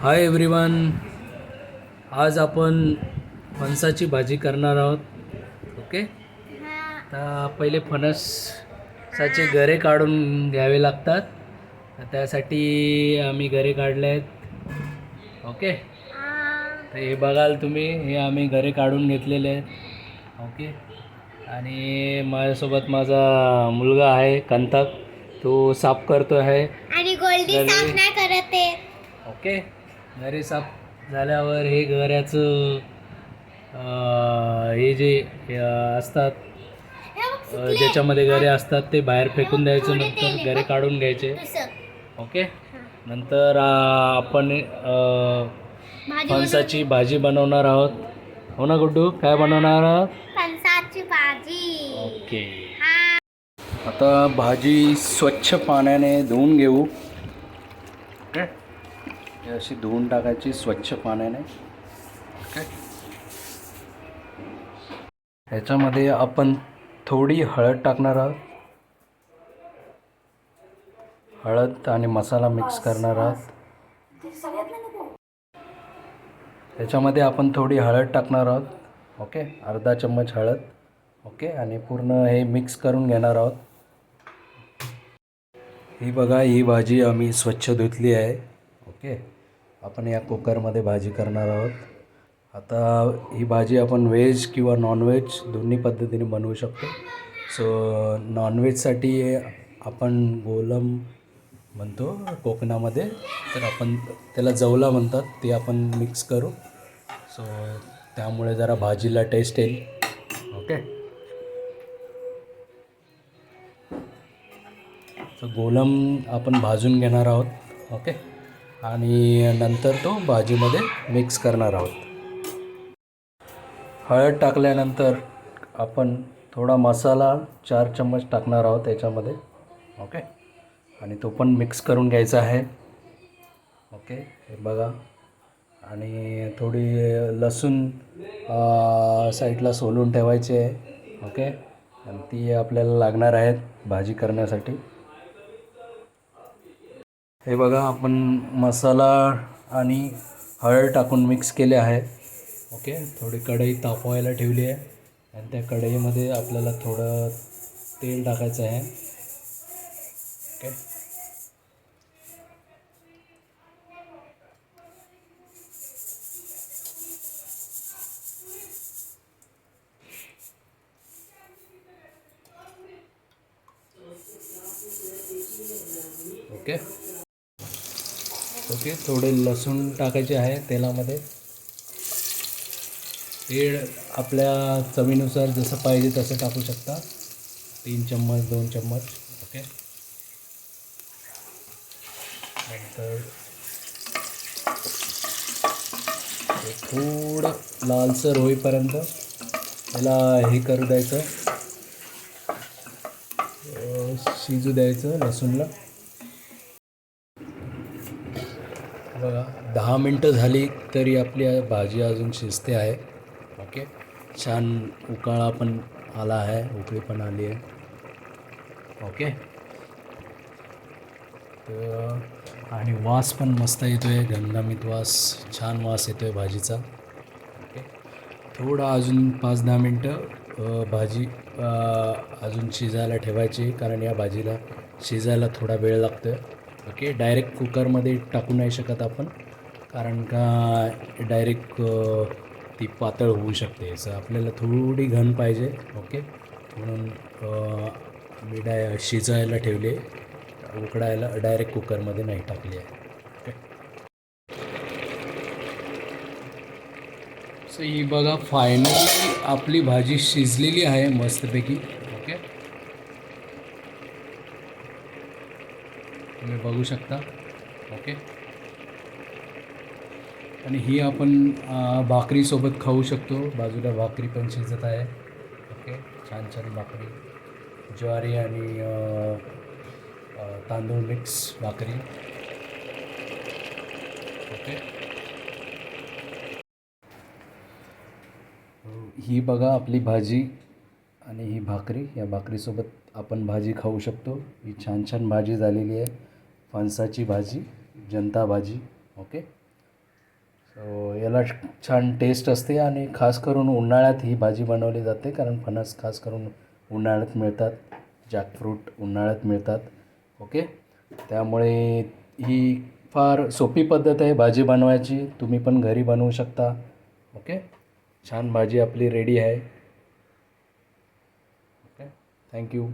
Hi everyone. आज आपण फणसाची भाजी करणार आहोत. ओके. तर पहिले फणसाचे गरे काढून घ्यावे लागतात. तर त्यासाठी आम्ही गरे काढले आहेत. ओके. तर हे बघाल तुम्ही, हे आम्ही गरे काढून घेतलेले आहेत. ओके. आणि माझ्यासोबत माझा मुलगा आहे कंतक, तो साफ करतो आहे. आणि गोल्डी साफ नाही करत आहे. ओके. घरे साफ झाल्यावर हे गऱ्याचं हे जे असतात, ज्याच्यामध्ये गरे असतात ते बाहेर फेकून द्यायचं. नंतर गरे काढून घ्यायचे. ओके. नंतर आपण फणसाची भाजी बनवणार आहोत. हो ना गुड्डू, काय बनवणार आहोत? फणसाची भाजी. ओके. आता भाजी स्वच्छ पाण्याने धुवून घेऊ. ओके. अशी धुवून टाकायची स्वच्छ पाण्याने. ओके. ह्याच्यामध्ये आपण थोडी हळद टाकणार आहोत. हळद आणि मसाला मिक्स करणार आहोत. ह्याच्यामध्ये आपण थोडी हळद टाकणार आहोत. ओके. अर्धा चम्मच हळद. ओके. आणि पूर्ण हे मिक्स करून घेणार आहोत. ही बघा, ही भाजी आम्ही स्वच्छ धुतली आहे. ओके. आपण या कुकरमध्ये भाजी करणार आहोत. आता ही भाजी आपण व्हेज किंवा नॉनव्हेज दोन्ही पद्धतीने बनवू शकतो. सो नॉनव्हेजसाठी आपण गोलम म्हणतो कोकणामध्ये, तर आपण त्याला जवला म्हणतात, ते आपण मिक्स करू. सो त्यामुळे जरा भाजीला टेस्ट येईल. ओके. सो गोलम आपण भाजून घेणार आहोत. ओके. आणि नंतर तो भाजीमध्ये मिक्स करणार आहोत. हळद टाकल्यानंतर आपण थोडा मसाला 4 चम्मच टाकणार आहोत त्याच्यामध्ये. ओके. आणि तो पण मिक्स करून घ्यायचा आहे. ओके. हे बघा. आणि थोडी लसूण साईडला सोलून ठेवायची आहे. ओके. आणि ती आपल्याला लागणार आहेत भाजी करण्यासाठी. हे बघा, आपण मसाला आणि हळद टाकून मिक्स केले आहे. ओके. थोडी कढई तापवायला ठेवली आहे आणि त्या कढईमध्ये आपल्याला थोडं तेल टाकायचं आहे. ओके. ओके. ओके. थोडे लसूण टाकायचे आहे तेलामध्ये. तेल आपल्या चवीनुसार जसं पाहिजे तसं टाकू शकता. 3 चम्मच 2 चम्मच. ओके. नंतर थोडं लालसर होईपर्यंत त्याला हे करू द्यायचं, शिजू द्यायचं लसूणला. बघा, 10 मिनटं झाली तरी आपली भाजी अजून शिजते आहे. ओके. छान उकाळा पण आला आहे, उकळी पण आली आहे. ओके. तर आणि वास पण मस्त येतो आहे, घमघमीत वास, छान वास येतो आहे भाजीचा. ओके. थोडा अजून 5-10 मिनटं भाजी अजून शिजायला ठेवायची, कारण या भाजीला शिजायला थोडा वेळ लागतो आहे. ओके. डायरेक्ट कुकरमध्ये टाकू नाही शकत आपण, कारण का डायरेक्ट ती पातळ होऊ शकते. असं आपल्याला थोडी घन पाहिजे. ओके. म्हणून मी शिजायला ठेवले, उकडायला डायरेक्ट कुकरमध्ये नाही टाकली आहे. ओके. सो ही बघा, फायनली आपली भाजी शिजलेली आहे मस्तपैकी. ओके. तुम्ही बघू शकता. ओके. आणि ही आपण भाकरीसोबत खाऊ शकतो. बाजूला भाकरी पण शिजत आहे. ओके. छान छान भाकरी, ज्वारी आणि तांदूळ मिक्स भाकरी. ओके. ही बघा आपली भाजी आणि ही भाकरी, या भाकरीसोबत आपण भाजी खाऊ शकतो. ही छान छान भाजी झालेली आहे, फणसाची भाजी, जनता भाजी. ओके. याला छान टेस्ट असते आणि खास करून उन्हाळ्यात ही भाजी बनवली जाते कारण फणस खास करून उन्हाळ्यात मिळतात, जॅकफ्रूट उन्हाळ्यात मिळतात. ओके, त्यामुळे ही फार सोपी पद्धत आहे भाजी बनवायची. तुम्ही पण घरी बनवू शकता. ओके, छान भाजी आपली रेडी आहे. Okay, thank you.